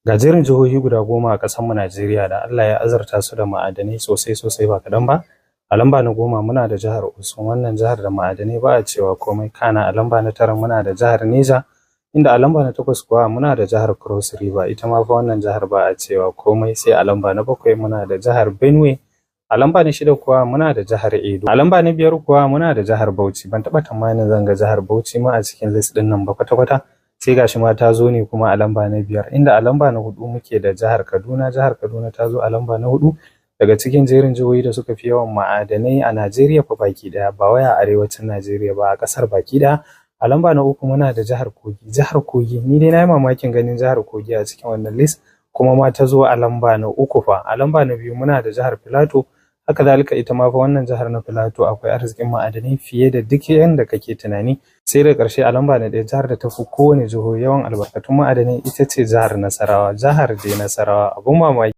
Ga jerin jihohi guda 10 a ƙasarmu Najeriya da Allah ya azurta su da ma'adanai sosai ba kaɗan ba. A lamba na 10 muna da jihar Osun, wannan jihar da ma'adanai ba a cewa komai. Kana a lamba na 9 muna da jihar Neja, inda a lamba na 8 kuwa muna da jihar Cross River, ita ma fa wannan jihar ba a cewa komai. Sai a lamba na 7 muna da jihar Benue, a lamba na 6 kuwa muna da jihar Edo, a lamba na 5 kuwa muna da jihar Bauchi. Ban taɓa tsammanin zan ga jihar Bauchi ma a cikin list ɗin nan ba kwata-kwata, sai gashi ma ta zo ne kuma a lamba na 5, inda a lamba na 4 muke da jihar Kaduna. Jihar Kaduna ta zo a lamba na 4 daga cikin jerin jihohi da suka fi yawan ma'adanai a Najeriya fa baki daya, ba wai a arewacin Najeriya ba, a kasar baki daya. A lamba na 3 muna da jihar Kogi. Jihar Kogi ni dai na yi mamakin ganin jihar Kogi a cikin wannan list, kuma ma ta zo a lamba na 3 fa. A lamba na 2 muna da jihar Filato, haka zalika ita ma fa wannan jihar na Filato akwai arzikin ma'adanai fiye da duk yanda kake tunani. Sai da ƙarshe a lamba na 1 jihar da ta fi kowane jihohi yawan albarkatun ma'adanai ita ce jihar Nasarawa. Jihar dai Nasarawa abun mamaki.